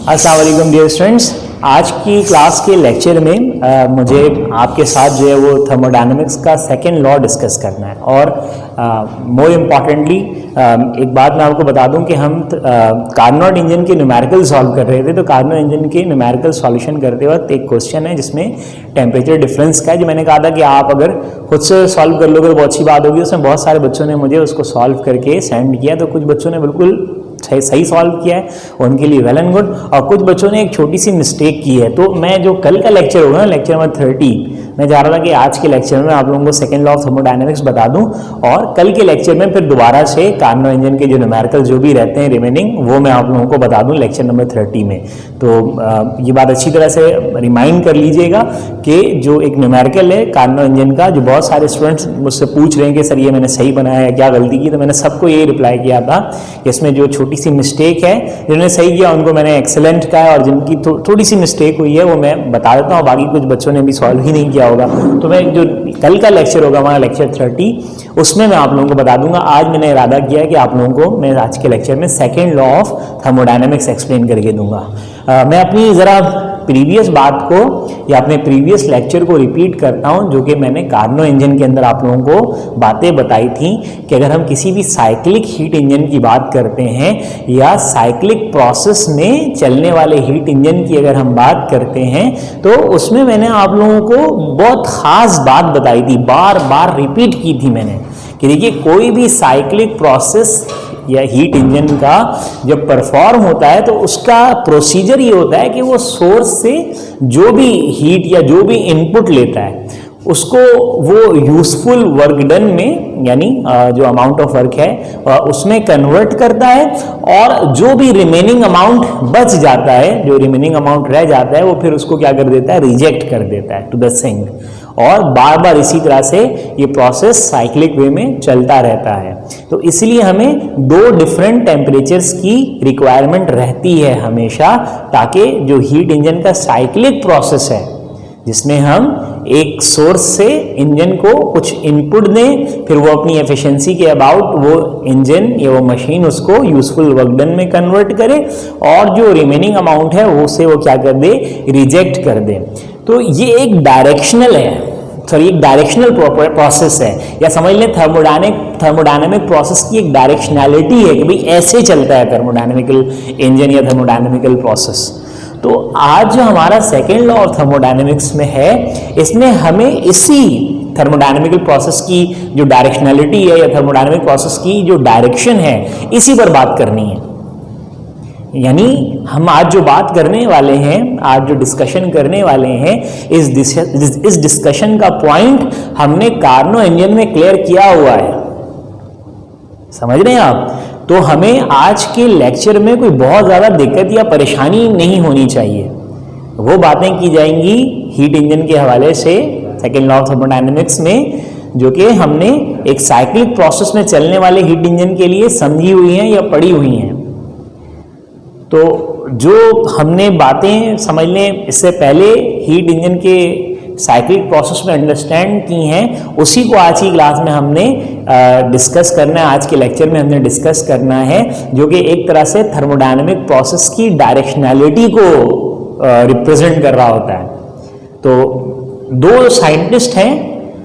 अस्सलाम वालेकुम dear students. आज की क्लास के लेक्चर में मुझे आपके साथ जो है वो थर्मोडायनेमिक्स का सेकंड लॉ डिस्कस करना है और मोर इम्पॉर्टेंटली एक बात मैं आपको बता दूं कि हम कार्नोट इंजन के न्यूमेरिकल सॉल्व कर रहे थे। तो कार्नोट इंजन के न्यूमेरिकल सॉल्यूशन करते वक्त एक क्वेश्चन है जिसमें टेम्परेचर डिफरेंस का है, जो मैंने कहा था कि आप अगर खुद से सॉल्व कर लोगे तो बहुत अच्छी बात होगी। उसमें बहुत सारे बच्चों ने मुझे उसको सॉल्व करके सेंड किया, तो कुछ बच्चों ने बिल्कुल सही सॉल्व किया है, उनके लिए वेल एंड गुड, और कुछ बच्चों ने एक छोटी सी मिस्टेक की है। तो मैं जो कल का लेक्चर होगा ना, लेक्चर नंबर 30, मैं चाह रहा था कि आज के लेक्चर में आप लोगों को सेकंड लॉ ऑफ थर्मोडायनेमिक्स बता दूं और कल के लेक्चर में फिर दोबारा से कार्नोट इंजन के जो न्यूमेरिकल जो भी रहते हैं रिमेनिंग, वो मैं आप लोगों को बता दूं लेक्चर नंबर 30 में। तो ये बात अच्छी तरह से रिमाइंड कर लीजिएगा कि जो एक न्यूमेरिकल है कार्नोट इंजन का, जो बहुत सारे स्टूडेंट्स मुझसे पूछ रहे हैं कि सर ये मैंने सही बनाया है, क्या गलती की, तो मैंने सबको ये रिप्लाई किया था कि इसमें जो छोटी सी मिस्टेक है, जिन्होंने सही किया उनको मैंने एक्सेलेंट कहा है, और जिनकी थोड़ी सी मिस्टेक हुई है वो मैं बता देता हूँ। बाकी कुछ बच्चों ने भी सॉल्व ही नहीं किया होगा, तो मैं जो कल का लेक्चर होगा हमारा लेक्चर 30, उसमें मैं आप लोगों को बता दूंगा। आज मैंने इरादा किया है कि आप लोगों को मैं आज के लेक्चर में second law of thermodynamics explain करके दूंगा। मैं अपनी ज़रा प्रीवियस बात को या अपने प्रीवियस लेक्चर को रिपीट करता हूं, जो कि मैंने कार्नोट इंजन के अंदर आप लोगों को बातें बताई थी कि अगर हम किसी भी साइक्लिक हीट इंजन की बात करते हैं या साइक्लिक प्रोसेस में चलने वाले हीट इंजन की अगर हम बात करते हैं, तो उसमें मैंने आप लोगों को बहुत खास बात बताई थी, बार बार रिपीट की थी मैंने कि देखिए कोई भी साइक्लिक प्रोसेस या हीट इंजन का जब परफॉर्म होता है तो उसका प्रोसीजर ये होता है कि वो सोर्स से जो भी हीट या जो भी इनपुट लेता है उसको वो यूजफुल वर्क डन में, यानी जो अमाउंट ऑफ वर्क है उसमें कन्वर्ट करता है, और जो भी रिमेनिंग अमाउंट बच जाता है, जो रिमेनिंग अमाउंट रह जाता है, वो फिर उसको क्या कर देता है, रिजेक्ट कर देता है टू द सिंक। और बार बार इसी तरह से ये प्रोसेस साइक्लिक वे में चलता रहता है। तो इसलिए हमें दो डिफरेंट टेम्परेचर्स की रिक्वायरमेंट रहती है हमेशा, ताकि जो हीट इंजन का साइक्लिक प्रोसेस है जिसमें हम एक सोर्स से इंजन को कुछ इनपुट दें, फिर वो अपनी एफिशिएंसी के अबाउट वो इंजन या वो मशीन उसको यूजफुल वर्क डन में कन्वर्ट करे, और जो रिमेनिंग अमाउंट है वो से वो क्या कर दे, रिजेक्ट कर दे। तो ये एक डायरेक्शनल है, सॉरी एक डायरेक्शनल प्रोसेस है, या समझ लें थर्मोडायनेमिक प्रोसेस की एक डायरेक्शनैलिटी है कि भाई ऐसे चलता है थर्मोडायनेमिकल इंजन या थर्मोडायनेमिकल प्रोसेस। तो आज जो हमारा सेकेंड लॉ ऑफ थर्मोडायनेमिक्स में है, इसमें हमें इसी थर्मोडायनेमिकल प्रोसेस की जो डायरेक्शनैलिटी है या थर्मोडायनेमिक प्रोसेस की जो डायरेक्शन है, इसी पर बात करनी है। यानी हम आज जो बात करने वाले हैं, आज जो डिस्कशन करने वाले हैं, इस डिस्कशन का पॉइंट हमने कार्नोट इंजन में क्लियर किया हुआ है, समझ रहे हैं आप। तो हमें आज के लेक्चर में कोई बहुत ज़्यादा दिक्कत या परेशानी नहीं होनी चाहिए। वो बातें की जाएंगी हीट इंजन के हवाले से सेकेंड लॉ ऑफ थर्मोडायनेमिक्स में, जो कि हमने एक साइक्लिक प्रोसेस में चलने वाले हीट इंजन के लिए समझी हुई हैं या पढ़ी हुई हैं। तो जो हमने बातें समझ लें इससे पहले हीट इंजन के साइक्लिक प्रोसेस में अंडरस्टैंड की हैं, उसी को आज की क्लास में हमने डिस्कस करना है। आज के लेक्चर में हमने डिस्कस करना है, जो कि एक तरह से थर्मोडायनेमिक प्रोसेस की डायरेक्शनैलिटी को रिप्रेजेंट कर रहा होता है। तो दो साइंटिस्ट हैं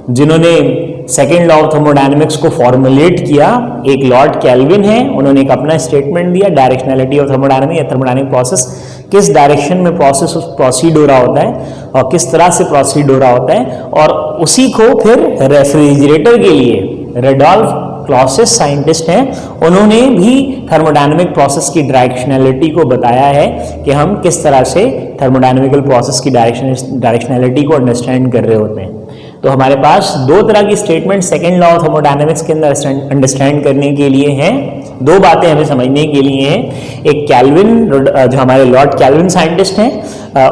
जिन्होंने सेकेंड लॉ ऑफ थर्मोडायनेमिक्स को फॉर्मुलेट किया। एक लॉर्ड केल्विन है, उन्होंने एक अपना स्टेटमेंट दिया, डायरेक्शनैलिटी ऑफ थर्मोडायनेमिक या थर्मोडायनेमिक प्रोसेस, किस डायरेक्शन में प्रोसेस प्रोसीड हो रहा होता है और किस तरह से प्रोसीड हो रहा होता है, और उसी को फिर रेफ्रिजरेटर के लिए रेडोल्फ क्लॉसिस साइंटिस्ट हैं, उन्होंने भी थर्मोडायनेमिक प्रोसेस की डायरेक्शनैलिटी को बताया है कि हम किस तरह से थर्मोडायनेमिकल प्रोसेस की डायरेक्शनैलिटी को अंडरस्टैंड कर रहे होते हैं। तो हमारे पास दो तरह की statement second law of thermodynamics के अंदर अंडरस्टैंड करने के लिए हैं, दो बातें हमें समझने के लिए हैं। एक कैल्विन, जो हमारे लॉर्ड कैल्विन साइंटिस्ट हैं,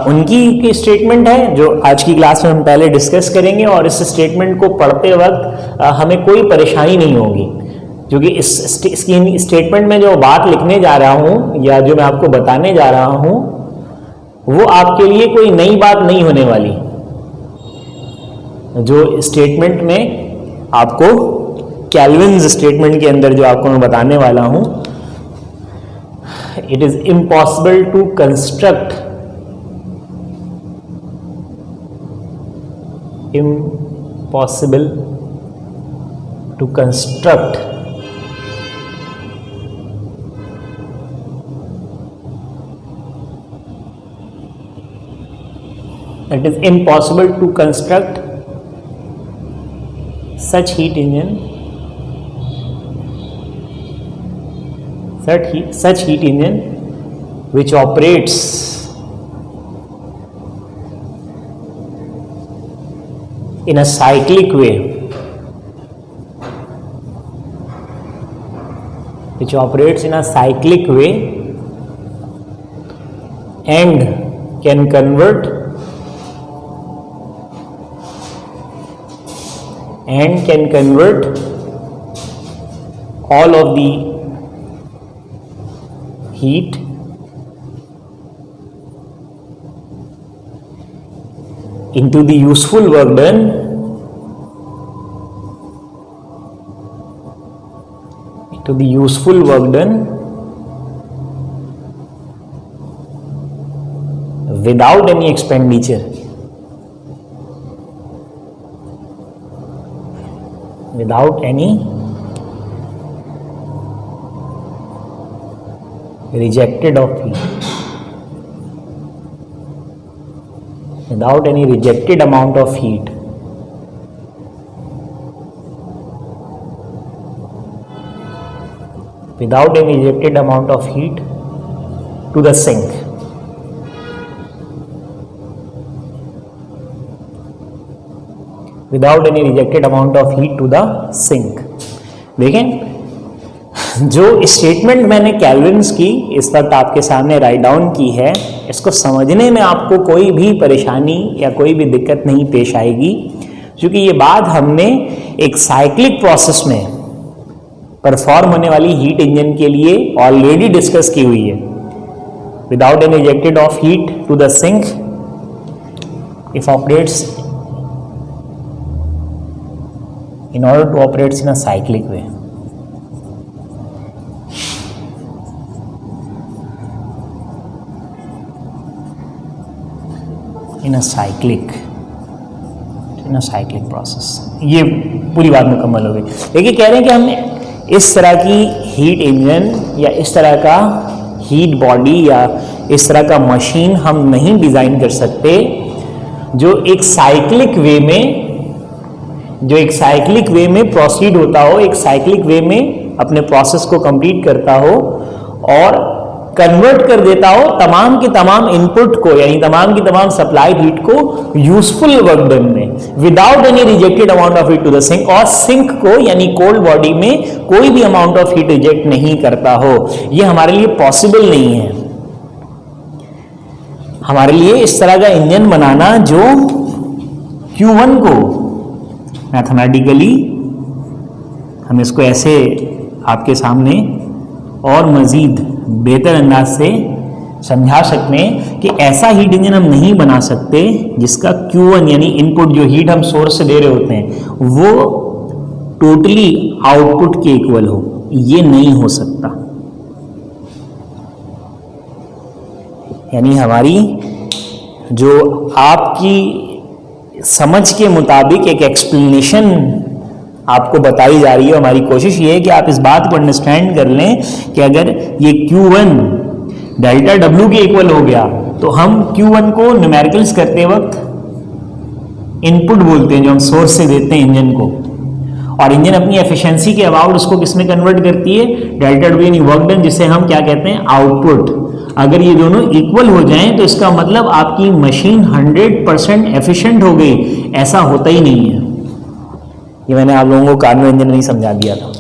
उनकी स्टेटमेंट है जो आज की क्लास में हम पहले डिस्कस करेंगे, और इस स्टेटमेंट को पढ़ते वक्त हमें कोई परेशानी नहीं होगी, क्योंकि इसकी स्टेटमेंट में जो बात लिखने जा रहा हूँ या जो मैं आपको बताने जा रहा हूँ, वो आपके लिए कोई नई बात नहीं होने वाली। जो स्टेटमेंट में आपको कैल्विन्स स्टेटमेंट के अंदर जो आपको मैं बताने वाला हूं, it is impossible to construct it is impossible to construct such heat engine which operates in a cyclic way, and can convert all of the heat into the useful work done without any expenditure. Without any rejected of heat, without any rejected amount of heat. Without any rejected amount of heat to the sink. Without any rejected amount of heat to the sink. देखें, जो statement मैंने Kelvin's की इस वक्त आपके सामने write down की है, इसको समझने में आपको कोई भी परेशानी या कोई भी दिक्कत नहीं पेश आएगी, क्योंकि ये बात हमने एक साइक्लिक प्रोसेस में परफॉर्म होने वाली हीट इंजन के लिए ऑलरेडी डिस्कस की हुई है. Without any rejected of heat to the sink, if operates in order to operate in a cyclic way. In a cyclic process. ये पूरी बात मुकम्मल हो गई. देखिए, कह रहे हैं कि हमने इस तरह की हीट इंजन या इस तरह का हीट बॉडी या इस तरह का मशीन हम नहीं डिजाइन कर सकते जो एक साइक्लिक वे में प्रोसीड होता हो, एक साइक्लिक वे में अपने प्रोसेस को कंप्लीट करता हो और कन्वर्ट कर देता हो तमाम के तमाम इनपुट को, यानी तमाम की तमाम सप्लाइड हीट को यूजफुल वर्क डन में, without any rejected amount of heat to the sink, और सिंक को यानी कोल्ड बॉडी में कोई भी अमाउंट ऑफ हीट रिजेक्ट नहीं करता हो. ये हमारे लिए पॉसिबल नहीं है. हमारे लिए इस तरह का इंजन बनाना जो Q1 को मैथमेटिकली हम इसको ऐसे आपके सामने और मजीद बेहतर अंदाज से समझा सकते हैं कि ऐसा हीट इंजन हम नहीं बना सकते जिसका Q1 यानी इनपुट जो हीट हम सोर्स से दे रहे होते हैं वो टोटली आउटपुट के इक्वल हो. ये नहीं हो सकता. यानी हमारी जो आपकी समझ के मुताबिक एक एक्सप्लेनेशन आपको बताई जा रही है, हमारी कोशिश ये है कि आप इस बात को अंडरस्टैंड कर लें कि अगर ये Q1 डेल्टा W के इक्वल हो गया तो हम Q1 को न्यूमेरिकल्स करते वक्त इनपुट बोलते हैं जो हम सोर्स से देते हैं इंजन को, और इंजन अपनी एफिशिएंसी के अबाउट उसको किस में कन्वर्ट करती है, डेल्टा W यानी वर्क डन, जिसे हम क्या कहते हैं, आउटपुट. अगर ये दोनों इक्वल हो जाएं तो इसका मतलब आपकी मशीन 100% एफिशिएंट हो गई. ऐसा होता ही नहीं है. ये मैंने आप लोगों को कार्बन इंजन नहीं समझा दिया था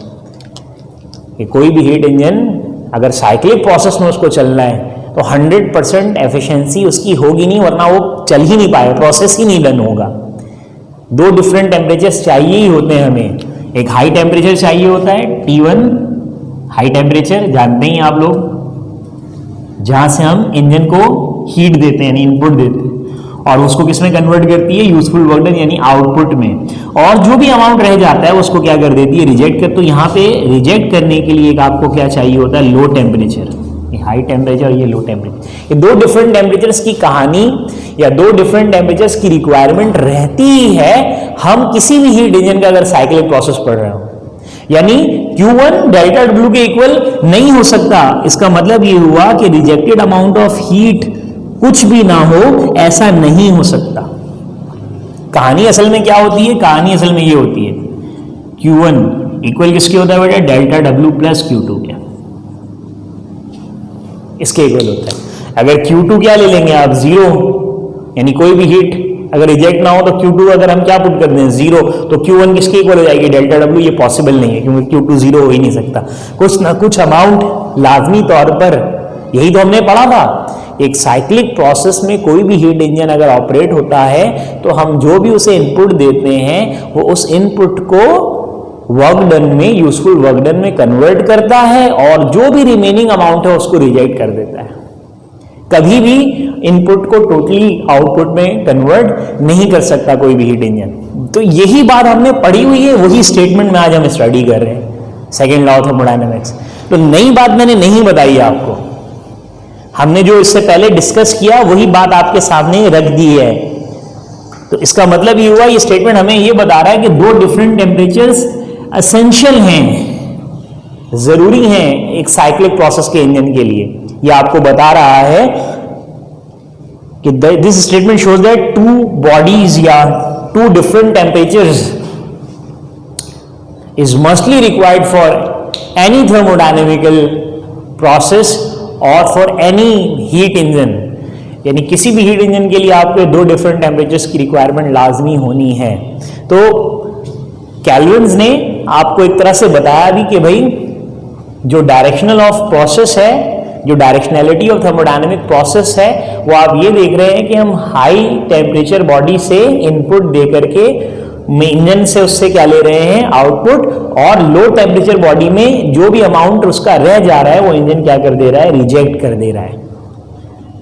कि कोई भी हीट इंजन अगर साइक्लिक प्रोसेस में उसको चलना है तो 100% एफिशिएंसी उसकी होगी नहीं, वरना वो चल ही नहीं पाएगा, प्रोसेस ही नहीं डन होगा. 2 डिफरेंट टेम्परेचर्स चाहिए ही होते हैं हमें. एक हाई टेम्परेचर चाहिए होता है T1 हाई टेम्परेचर, जानते ही आप लोग, जहां से हम इंजन को हीट देते हैं यानी इनपुट देते हैं, और उसको किस में कन्वर्ट करती है, यूजफुल वर्क डन यानी आउटपुट में. और जो भी अमाउंट रह जाता है उसको क्या कर देती है, रिजेक्ट कर. तो यहाँ पे रिजेक्ट करने के लिए एक आपको क्या चाहिए होता है, लो टेम्परेचर. ये हाई टेम्परेचर और ये लो टेम्परेचर, ये दो डिफरेंट टेम्परेचर्स की कहानी या दो डिफरेंट टेम्परेचर्स की रिक्वायरमेंट रहती ही है हम किसी भी हीट इंजन का अगर साइक्लिक प्रोसेस पढ़ रहे हो। यानी Q1 डेल्टा W के इक्वल नहीं हो सकता। इसका मतलब ये हुआ कि रिजेक्टेड अमाउंट ऑफ हीट कुछ भी ना हो, ऐसा नहीं हो सकता। कहानी असल में क्या होती है? कहानी असल में ये होती है Q1 इक्वल किसके होता है बेटा? डेल्टा W प्लस Q2 के, इसके इक्वल होता है। अगर Q2 क्या ले लेंगे आप? 0, यानी कोई भी हीट अगर रिजेक्ट ना हो तो Q2 अगर हम क्या पुट कर दें? 0, तो Q1 किसके इक्वल हो जाएगी? Delta W। ये पॉसिबल नहीं है क्योंकि Q2 0 हो ही नहीं सकता। कुछ ना कुछ अमाउंट लाजमी तौर पर, यही तो हमने पढ़ा था, एक साइक्लिक प्रोसेस में कोई भी हीट इंजन अगर ऑपरेट होता है तो हम जो भी उसे इनपुट देते हैं वो उस इनपुट को वर्क डन में, यूजफुल वर्क डन में कन्वर्ट करता है और जो भी रिमेनिंग अमाउंट है उसको रिजेक्ट कर देता है। कभी भी इनपुट को टोटली आउटपुट में कन्वर्ट नहीं कर सकता कोई भी हीट इंजन। तो यही बात हमने पढ़ी हुई है, वही स्टेटमेंट में आज हम स्टडी कर रहे हैं, सेकेंड लॉ ऑफ थर्मोडायनेमिक्स। तो नई बात मैंने नहीं बताई आपको, हमने जो इससे पहले डिस्कस किया वही बात आपके सामने रख दी है। तो इसका मतलब ये हुआ, ये स्टेटमेंट हमें ये बता रहा है कि दो डिफरेंट टेम्परेचर्स एसेंशियल हैं, जरूरी हैं एक साइक्लिक प्रोसेस के इंजन के लिए। ये आपको बता रहा है कि this statement shows that two bodies या two different temperatures is mustly required for any thermodynamical process और फॉर एनी हीट इंजन। यानी किसी भी हीट इंजन के लिए आपको दो डिफरेंट टेम्परेचर्स की रिक्वायरमेंट लाजमी होनी है। तो कैल्विन्स ने आपको एक तरह से बताया भी कि भाई जो डायरेक्शनल ऑफ प्रोसेस है, जो डायरेक्शनैलिटी ऑफ थर्मोडायनेमिक प्रोसेस है, वो आप ये देख रहे हैं कि हम हाई टेम्परेचर बॉडी से इनपुट दे करके इंजन से उससे क्या ले रहे हैं? आउटपुट। और लो टेम्परेचर बॉडी में जो भी अमाउंट उसका रह जा रहा है वो इंजन क्या कर दे रहा है? रिजेक्ट कर दे रहा है।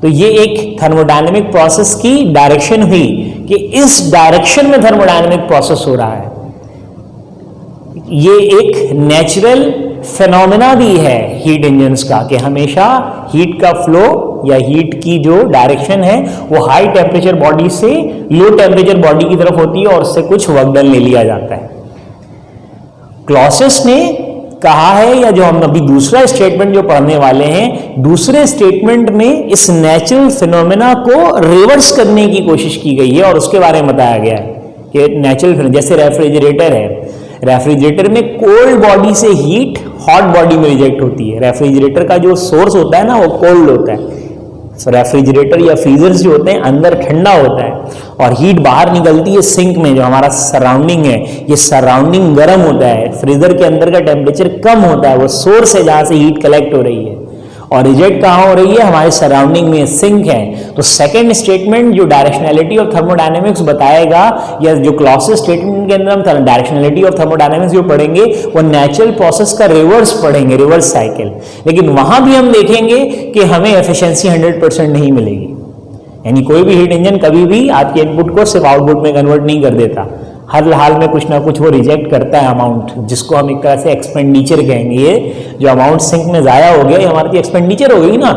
तो ये एक थर्मोडायनेमिक प्रोसेस की डायरेक्शन हुई कि इस डायरेक्शन में थर्मोडायनेमिक प्रोसेस हो रहा है। ये एक नेचुरल फेनोमेना भी है हीट इंजन्स का कि हमेशा हीट का फ्लो या हीट की जो डायरेक्शन है वो हाई टेम्परेचर बॉडी से लो टेम्परेचर बॉडी की तरफ होती है और उससे कुछ वर्क डन ले लिया जाता है। क्लॉसियस ने कहा है, या जो हम अभी दूसरा स्टेटमेंट जो पढ़ने वाले हैं, दूसरे स्टेटमेंट में इस नेचुरल फिनोमेना को रिवर्स करने की कोशिश की गई है और उसके बारे में बताया गया है कि नेचुरल, जैसे रेफ्रिजरेटर है, रेफ्रिजरेटर में कोल्ड बॉडी से हीट हॉट बॉडी में रिजेक्ट होती है। रेफ्रिजरेटर का जो सोर्स होता है ना वो कोल्ड होता है। रेफ्रिजरेटर या फ्रीजर्स जो होते हैं अंदर ठंडा होता है और हीट बाहर निकलती है सिंक में, जो हमारा सराउंडिंग है, ये सराउंडिंग गर्म होता है। फ्रीजर के अंदर का टेम्परेचर कम होता है, वो सोर्स है जहां से हीट कलेक्ट हो रही है। और रिजेक्ट कहाँ हो रही है? हमारे सराउंडिंग में, सिंक है। तो सेकंड स्टेटमेंट जो डायरेक्शनैलिटी ऑफ थर्मोडायनेमिक्स बताएगा, या जो क्लॉसियस स्टेटमेंट के अंदर हम डायरेक्शनैलिटी ऑफ थर्मोडायनेमिक्स जो पढ़ेंगे वो नेचुरल प्रोसेस का रिवर्स पढ़ेंगे, रिवर्स साइकिल। लेकिन वहां भी हम देखेंगे कि हमें एफिशिएंसी 100% नहीं मिलेगी। यानी कोई भी हीट इंजन कभी भी आपके इनपुट को सिर्फ आउटपुट में कन्वर्ट नहीं कर देता, हर हाल में कुछ ना कुछ वो रिजेक्ट करता है अमाउंट, जिसको हम एक तरह से एक्सपेंडिचर कहेंगे। ये जो अमाउंट सिंक में जाया हो गया, ये हमारी एक्सपेंडिचर हो गई ना।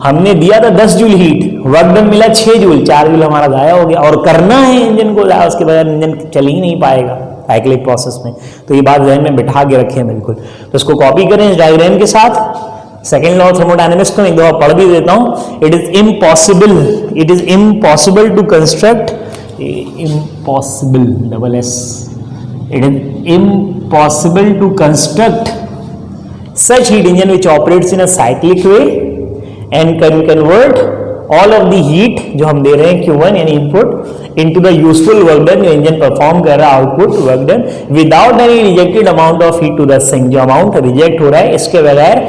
हमने दिया था 10 जूल हीट, वर्क डन मिला 6 जूल, 4 जूल हमारा जाया हो गया। और करना है इंजन को जाया, उसके बगैर इंजन चल ही नहीं पाएगा साइक्लिक प्रोसेस में। तो ये बात ध्यान में बिठा के रखें बिल्कुल। तो इसको कॉपी करें इस डायग्राम के साथ। सेकेंड लॉ ऑफ थर्मोडायनेमिक्स को एक दफा पढ़ भी देता हूं। It is impossible to construct, impossible, double S, it is impossible to construct such heat engine which operates in a cyclic way and can convert all of the heat जो हम दे रहे हैं Q1 यानी input into the useful work done जो engine perform कर रहा है, output work done, without any rejected amount of heat to the sink। जो अमाउंट रिजेक्ट हो रहा है इसके बगैर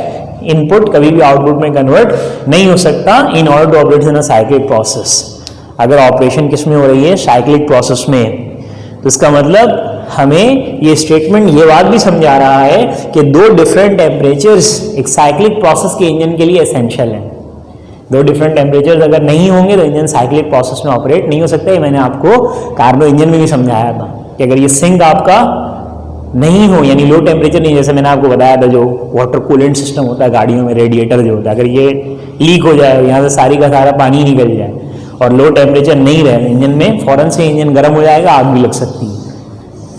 इनपुट कभी भी आउटपुट में कन्वर्ट नहीं हो सकता in order to operate in a cyclic process। अगर ऑपरेशन किस में हो रही है? साइक्लिक प्रोसेस में। तो इसका मतलब हमें ये स्टेटमेंट ये बात भी समझा रहा है कि दो डिफरेंट टेम्परेचर्स एक साइक्लिक प्रोसेस के इंजन के लिए एसेंशियल है। दो डिफरेंट टेम्परेचर्स अगर नहीं होंगे तो इंजन साइक्लिक प्रोसेस में ऑपरेट नहीं हो सकता। ये मैंने आपको कार्बो इंजन में भी समझाया था कि अगर ये सिंक आपका नहीं हो, यानी लो टेम्परेचर नहीं, जैसे मैंने आपको बताया था जो वाटर कूलेंट सिस्टम होता है गाड़ियों में, रेडिएटर जो होता है, अगर ये लीक हो जाए, यहाँ से सारी का सारा पानी निकल जाए और लो टेम्परेचर नहीं रहे इंजन में, फौरन से इंजन गर्म हो जाएगा, आग भी लग सकती है।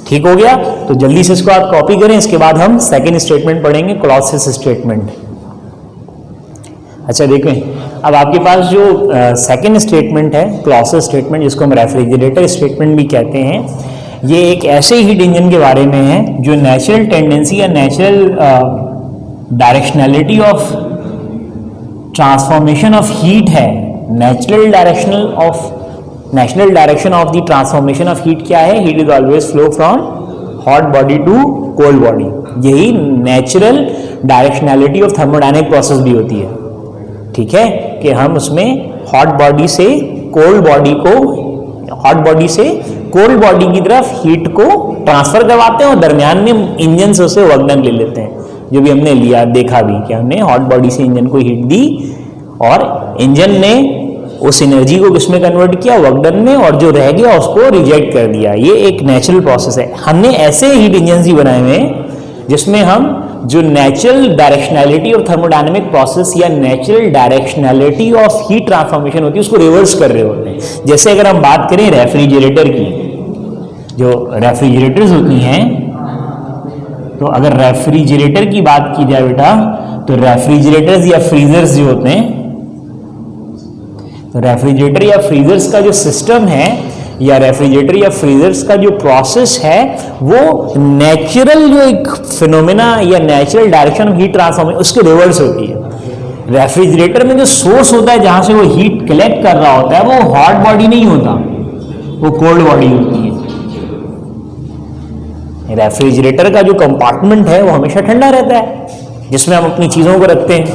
ठीक हो गया, तो जल्दी से इसको आप कॉपी करें। इसके बाद हम सेकेंड स्टेटमेंट पढ़ेंगे, क्लॉसिस स्टेटमेंट। अच्छा देखें, अब आपके पास जो सेकेंड स्टेटमेंट है, क्लॉसिस स्टेटमेंट, जिसको हम रेफ्रिजरेटर स्टेटमेंट भी कहते हैं, ये एक ऐसे हीट इंजन के बारे में है जो नेचुरल टेंडेंसी या natural directionality of transformation of heat है। Natural direction of the transformation of heat क्या है? Heat is always flow from hot body to cold body. यही natural directionality of thermodynamic process भी होती है। ठीक है, कि हम उसमें हॉट बॉडी से कोल्ड बॉडी की तरफ हीट को ट्रांसफर करवाते हैं और दरमियान में इंजन से उसे वर्क डन ले लेते हैं, जो भी हमने लिया देखा भी कि हमने हॉट बॉडी से इंजन को हीट दी और इंजन ने उस एनर्जी को किसमें कन्वर्ट किया? वर्क डन में, और जो रह गया उसको रिजेक्ट कर दिया। ये एक नेचुरल प्रोसेस है। हमने ऐसे हीट इंजन ही बनाए हुए हैं जिसमें हम जो नेचुरल डायरेक्शनैलिटी और थर्मोडायनेमिक प्रोसेस या natural directionality of heat transformation होती है उसको रिवर्स कर रहे होते हैं। जैसे अगर हम बात करें रेफ्रिजरेटर की, जो रेफ्रिजरेटर्स होती हैं, तो अगर रेफ्रिजरेटर की बात की जाए बेटा, तो रेफ्रिजरेटर्स या फ्रीजर्स जो होते हैं, तो रेफ्रिजरेटर या फ्रीजर्स का जो सिस्टम है या रेफ्रिजरेटर या फ्रीजर्स का जो प्रोसेस है, वो नेचुरल जो एक फिनोमेना या natural direction of heat transformation उसके रिवर्स होती है। रेफ्रिजरेटर में जो सोर्स होता है जहां से वो हीट कलेक्ट कर रहा होता है, वो हॉट बॉडी नहीं होता, वो कोल्ड बॉडी होती है। रेफ्रिजरेटर का जो कंपार्टमेंट है वो हमेशा ठंडा रहता है, जिसमें हम अपनी चीजों को रखते हैं,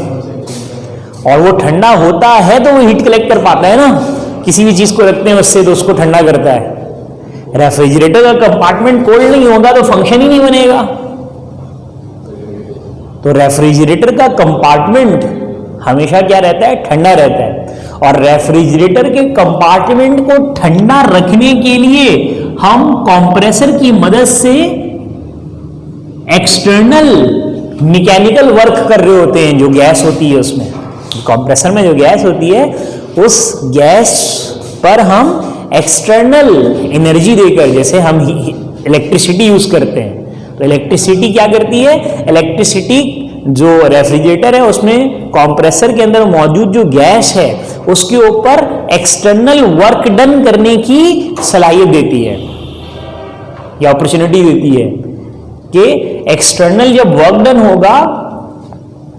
और वो ठंडा होता है तो वो हीट कलेक्ट कर पाता है ना, किसी भी चीज को रखते हैं उससे तो उसको ठंडा करता है। रेफ्रिजरेटर का कंपार्टमेंट कोल्ड नहीं होगा तो फंक्शन ही नहीं बनेगा। तो रेफ्रिजरेटर का कंपार्टमेंट हमेशा क्या रहता है? ठंडा रहता है। और रेफ्रिजरेटर के कंपार्टमेंट को ठंडा रखने के लिए हम कंप्रेसर की मदद से एक्सटर्नल मैकेनिकल वर्क कर रहे होते हैं। जो गैस होती है उसमें, कंप्रेसर में जो गैस होती है, उस गैस पर हम एक्सटर्नल एनर्जी देकर, जैसे हम इलेक्ट्रिसिटी यूज करते हैं, तो इलेक्ट्रिसिटी क्या करती है? इलेक्ट्रिसिटी जो रेफ्रिजरेटर है उसमें कंप्रेसर के अंदर मौजूद जो गैस है उसके ऊपर एक्सटर्नल वर्क डन करने की सलाहियत देती है या अपॉर्चुनिटी देती है कि एक्सटर्नल जब वर्क डन होगा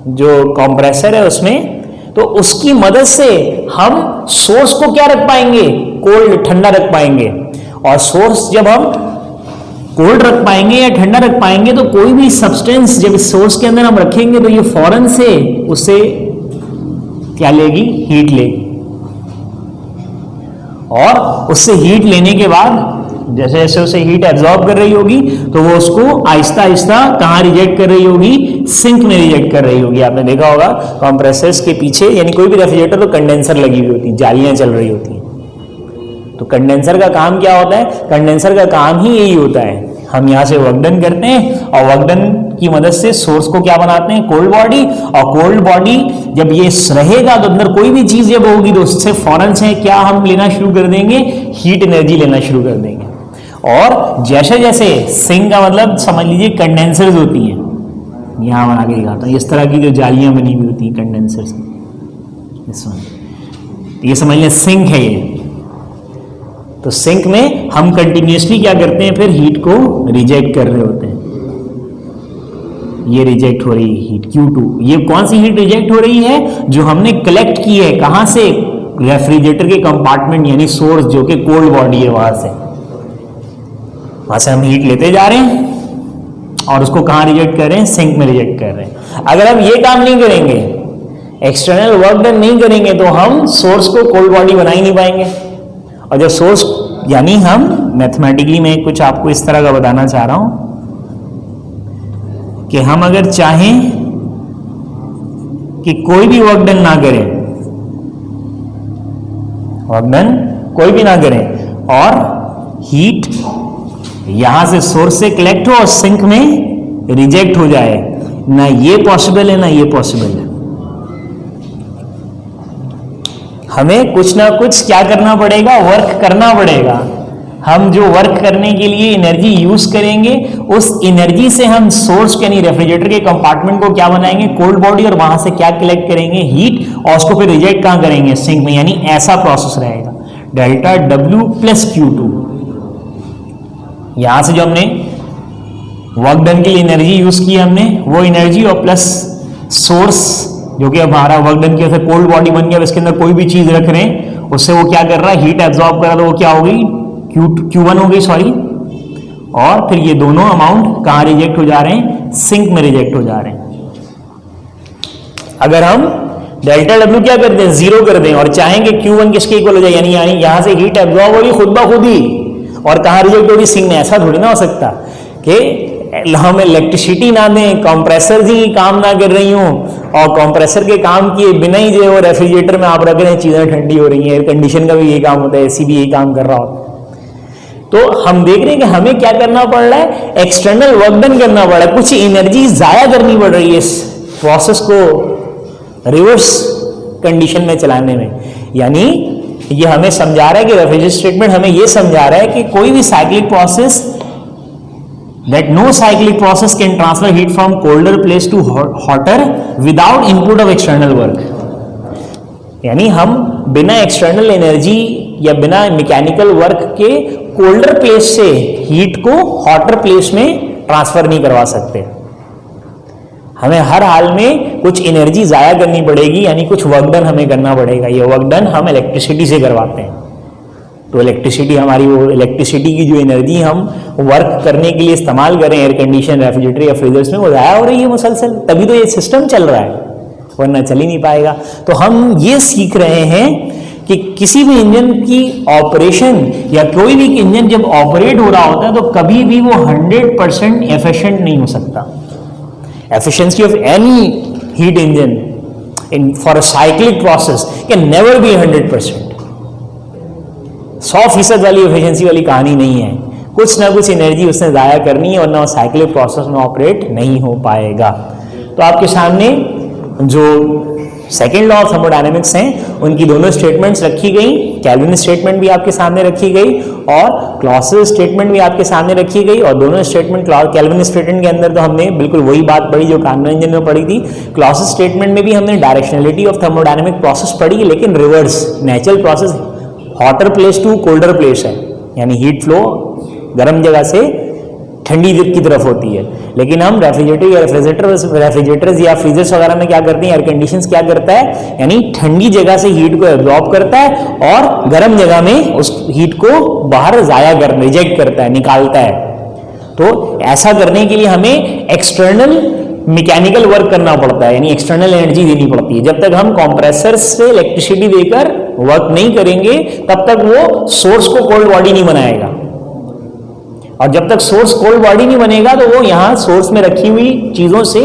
जो कंप्रेसर है उसमें, तो उसकी मदद से हम सोर्स को क्या रख पाएंगे? कोल्ड, ठंडा रख पाएंगे। और सोर्स जब हम कोल्ड रख पाएंगे या ठंडा रख पाएंगे, तो कोई भी सब्सटेंस जब इस सोर्स के अंदर हम रखेंगे तो ये फौरन से उससे क्या लेगी? हीट लेगी। और उससे हीट लेने के बाद जैसे जैसे उसे हीट एब्जॉर्ब कर रही होगी तो वो उसको आहिस्ता आहिस्ता कहाँ रिजेक्ट कर रही होगी? सिंक में रिजेक्ट कर रही होगी। आपने देखा होगा कंप्रेसर्स के पीछे, यानी कोई भी रेफ्रिजरेटर तो कंडेंसर लगी हुई होती है, जालियां चल रही होती हैं। तो कंडेंसर का काम क्या होता है? कंडेंसर का काम ही यही होता है, हम यहाँ से वर्क डन करते हैं और वर्क डन की मदद से सोर्स को क्या बनाते हैं? Cold body. और कोल्ड बॉडी जब ये रहेगा तो अंदर कोई भी चीज जब होगी तो उससे फौरन से क्या हम लेना शुरू कर देंगे? हीट एनर्जी लेना शुरू कर देंगे। और जैसे जैसे सिंक का मतलब समझ लीजिए कंडेंसर्स होती हैं, यहां बना के दिखाता हूं, इस तरह की जो जालियां बनी हुई होती हैं कंडेंसर्स, ये समझ लें सिंक है ये। तो सिंक में हम कंटिन्यूसली क्या करते हैं? फिर हीट को रिजेक्ट कर रहे होते हैं। ये रिजेक्ट हो रही है हीट Q2। ये कौन सी हीट रिजेक्ट हो रही है? जो हमने कलेक्ट की है, कहां से? रेफ्रिजरेटर के कंपार्टमेंट यानी सोर्स जो कि कोल्ड बॉडी है, वहां से हम हीट लेते जा रहे हैं और उसको कहां रिजेक्ट कर रहे हैं? सिंक में रिजेक्ट कर रहे हैं। अगर हम ये काम नहीं करेंगे, एक्सटर्नल वर्क डन नहीं करेंगे, तो हम सोर्स को कोल्ड बॉडी बना ही नहीं पाएंगे। और जब सोर्स, यानी हम मैथमेटिकली मैं कुछ आपको इस तरह का बताना चाह रहा हूं कि हम अगर चाहें कि कोई भी वर्क डन ना करें, वर्क डन कोई भी ना करें, और हीट यहां से सोर्स से कलेक्ट हो और सिंक में रिजेक्ट हो जाए, ना ये पॉसिबल है ना ये पॉसिबल है। हमें कुछ ना कुछ क्या करना पड़ेगा, वर्क करना पड़ेगा। हम जो वर्क करने के लिए एनर्जी यूज करेंगे, उस एनर्जी से हम सोर्स यानी रेफ्रिजरेटर के कंपार्टमेंट को क्या बनाएंगे, कोल्ड बॉडी, और वहां से क्या कलेक्ट करेंगे, हीट, और उसको फिर रिजेक्ट कहां करेंगे, सिंक में। यानी ऐसा प्रोसेस रहेगा, डेल्टा डब्ल्यू प्लस Q2। यहां से जो हमने वर्क डन के लिए एनर्जी यूज की हमने, वो एनर्जी और प्लस सोर्स जो कि हमारा वर्क डन किया था, कोल्ड बॉडी बन गया, इसके अंदर कोई भी चीज रख रहे हैं, उससे वो क्या कर रहा है, हीट एब्जॉर्ब कर रहा है, तो वो क्या होगी, Q1 हो गई, सॉरी। और फिर ये दोनों अमाउंट कहां रिजेक्ट हो जा रहे हैं, सिंक में रिजेक्ट हो जा रहे हैं। अगर हम डेल्टा डब्ल्यू क्या करते हैं, जीरो कर दें और चाहेंगे Q1 किसके इक्वल हो जाए, यानी यहां से हीट एब्जॉर्ब होगी खुद ब खुद ही, और कहां रिजेक्ट होगी, सिंक में। ऐसा थोड़ी ना हो सकता कि हम इलेक्ट्रिसिटी ना दें, कंप्रेसर ही काम ना कर रही हूं, और कंप्रेसर के काम किए बिना ही जो है रेफ्रिजरेटर में आप रख रहे हैं, चीजें ठंडी हो रही हैं। एयर कंडीशन का भी यही काम होता है, एसी भी यही काम कर रहा होता है। तो हम देख रहे हैं कि हमें क्या करना पड़ रहा है, एक्सटर्नल वर्क डन करना पड़ रहा है, कुछ एनर्जी जाया करनी पड़ रही है इस प्रोसेस को रिवर्स कंडीशन में चलाने में। यानी ये हमें समझा रहा है कि रेफ्रिजरेशन स्टेटमेंट हमें ये समझा रहा है कि कोई भी cyclic process, that no cyclic process can transfer heat from colder place to hotter without input of external work। यानी हम बिना एक्सटर्नल एनर्जी या बिना मैकेनिकल वर्क के कोल्डर प्लेस से हीट को हॉटर प्लेस में ट्रांसफर नहीं करवा सकते। हमें हर हाल में कुछ एनर्जी जाया करनी पड़ेगी, यानी कुछ वर्क डन हमें करना पड़ेगा। ये वर्क डन हम इलेक्ट्रिसिटी से करवाते हैं। तो इलेक्ट्रिसिटी हमारी, वो इलेक्ट्रिसिटी की जो एनर्जी हम वर्क करने के लिए इस्तेमाल करें एयर कंडीशन, रेफ्रिजरेटर या फ्रीजर्स में, वो ज़ाया हो रही है मुसलसल, तभी तो ये सिस्टम चल रहा है, वरना चल ही नहीं पाएगा। तो हम ये सीख रहे हैं कि किसी भी इंजन की ऑपरेशन या कोई भी इंजन जब ऑपरेट हो रहा होता है, तो कभी भी वो 100% एफिशिएंट नहीं हो सकता। Efficiency of any heat engine in for a cyclic process can never be 100%। 100% वाली एफिशिएंसी वाली कहानी नहीं है, कुछ ना कुछ एनर्जी उसने ज़ाया करनी है, वरना साइक्लिक प्रोसेस में ऑपरेट नहीं हो पाएगा। तो आपके सामने जो सेकेंड लॉ ऑफ थर्मोडायनेमिक्स हैं, उनकी दोनों स्टेटमेंट्स रखी गई। कैल्विन स्टेटमेंट भी आपके सामने रखी गई और क्लॉसियस स्टेटमेंट भी आपके सामने रखी गई। और दोनों स्टेटमेंट, कैल्विन स्टेटमेंट के अंदर तो हमने बिल्कुल वही बात पढ़ी जो कार्नोट इंजन में पढ़ी थी। क्लॉसियस स्टेटमेंट में भी हमने डायरेक्शनलिटी ऑफ थर्मोडायनेमिक प्रोसेस पढ़ी, लेकिन reverse, natural process hotter place to colder place है, यानी हीट फ्लो गर्म जगह से ठंडी की तरफ होती है। लेकिन हम रेफ्रिजरेटर्स या फ्रीजर्स वगैरह में क्या करते हैं, एयर कंडीशंस क्या करता है, यानी ठंडी जगह से हीट को एब्जॉर्ब करता है और गर्म जगह में उस हीट को बाहर जाया कर, रिजेक्ट करता है, निकालता है। तो ऐसा करने के लिए हमें एक्सटर्नल मैकेनिकल वर्क करना पड़ता है, यानी एक्सटर्नल एनर्जी देनी पड़ती है। जब तक हम कंप्रेसर से इलेक्ट्रिसिटी देकर वर्क नहीं करेंगे, तब तक वो सोर्स को कोल्ड बॉडी नहीं बनाएगा। और जब तक सोर्स कोल्ड बॉडी नहीं बनेगा, तो वो यहां सोर्स में रखी हुई चीजों से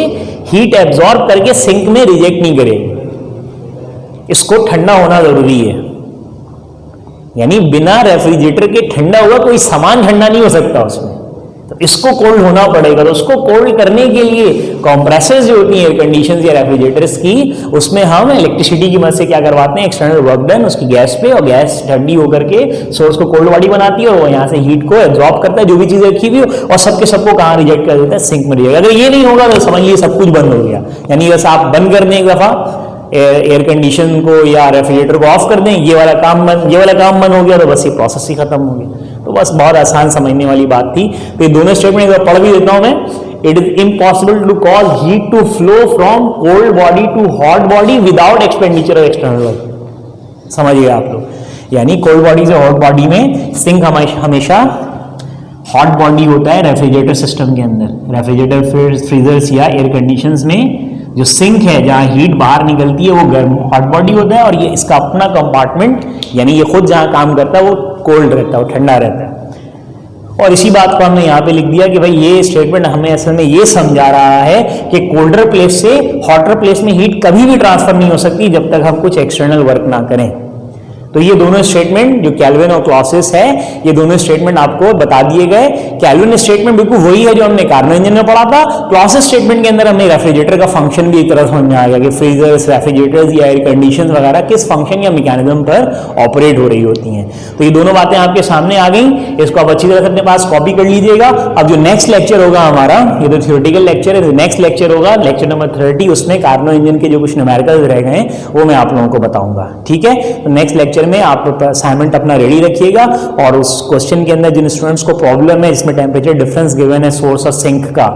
हीट एब्जॉर्ब करके सिंक में रिजेक्ट नहीं करेगा। इसको ठंडा होना जरूरी है, यानी बिना रेफ्रिजरेटर के ठंडा हुआ कोई सामान ठंडा नहीं हो सकता उसमें, तो इसको कोल्ड होना पड़ेगा। तो उसको कोल्ड करने के लिए कंप्रेसर्स जो होती हैं एयर कंडीशंस या रेफ्रिजरेटर्स की, उसमें हम इलेक्ट्रिसिटी की मदद से क्या करवाते हैं, एक्सटर्नल वर्क डन उसकी गैस पे, और गैस ठंडी होकर के सोर्स को कोल्ड बॉडी बनाती है और वो यहाँ से हीट को एब्जॉर्ब करता है, जो भी चीजें रखी हुई हो, और सबके सबको कहाँ रिजेक्ट कर देता है, सिंक में रिजेक्ट। अगर ये नहीं होगा तो समझ लीजिए सब कुछ बंद हो गया। यानी बस आप बंद कर दें एक दफा एयर कंडीशन को या रेफ्रिजरेटर को ऑफ कर दें, ये वाला काम बंद हो गया, तो बस ये प्रोसेस ही खत्म हो गया। तो बस बहुत आसान समझने वाली बात थी। तो ये दोनों स्टेटमेंट पढ़ भी देता हूं मैं। It is impossible to cause heat to flow from cold body to hot body without expenditure of external work. समझिए आप लोग, यानी कोल्ड बॉडी से हॉट बॉडी में सिंक हमेशा हॉट बॉडी होता है रेफ्रिजरेटर सिस्टम के अंदर। रेफ्रिजरेटर, फ्रीजर्स या एयर कंडीशंस में जो सिंक है जहां हीट बाहर निकलती है, वो गर्म हॉट बॉडी होता है, और ये इसका अपना कंपार्टमेंट, यानी ये खुद जहां काम करता है वो कोल्ड रहता है, वो ठंडा रहता है। और इसी बात को हमने यहाँ पे लिख दिया कि भाई ये स्टेटमेंट हमें असल में ये समझा रहा है कि कोल्डर प्लेस से हॉटर प्लेस में हीट कभी भी ट्रांसफर नहीं हो सकती जब तक हम कुछ एक्सटर्नल वर्क ना करें। तो ये दोनों स्टेटमेंट जो केल्विन और क्लॉसियस है, ये दोनों स्टेटमेंट आपको बता दिए गए। केल्विन स्टेटमेंट बिल्कुल वही है जो हमने कार्नो इंजन में पढ़ा था। क्लॉसियस स्टेटमेंट के अंदर हमें रेफ्रिजरेटर का फंक्शन भी एक तरह समझ में आ गया कि फ्रीजर्स, रेफ्रिजरेटर्स या एयर कंडीशन वगैरह किस फंक्शन या मैकेनिज्म पर ऑपरेट हो रही होती हैं। तो ये दोनों बातें आपके सामने आ गई, इसको आप अच्छी तरह से अपने पास कॉपी कर लीजिएगा। अब जो नेक्स्ट लेक्चर होगा हमारा, ये तो थ्योरेटिकल लेक्चर है, नेक्स्ट लेक्चर होगा लेक्चर नंबर 30, उसमें कार्नो इंजन के जो कुछ न्यूमेरिकल्स रह गए हैं वो मैं आप लोगों को बताऊंगा। ठीक है, तो नेक्स्ट लेक्चर में आप असाइनमेंट अपना रेडी रखिएगा और उस क्वेश्चन के अंदर जिन स्टूडेंट्स को प्रॉब्लम है जिसमें टेम्परेचर डिफरेंस गिवन है सोर्स और सिंक का,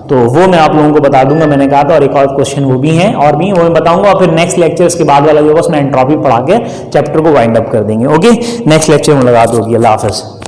तो वो मैं आप लोगों को बता दूंगा, मैंने कहा था। और एक और क्वेश्चन वो भी है और भी वो मैं बताऊंगा। और फिर नेक्स्ट लेक्चर इसके बाद वाला जो होगा उसमें एंट्रोपी पढ़ा के चैप्टर को वाइंड अप कर देंगे। ओके, नेक्स्ट लेक्चर में मुलाकात होगी। अल्लाह हाफिज़।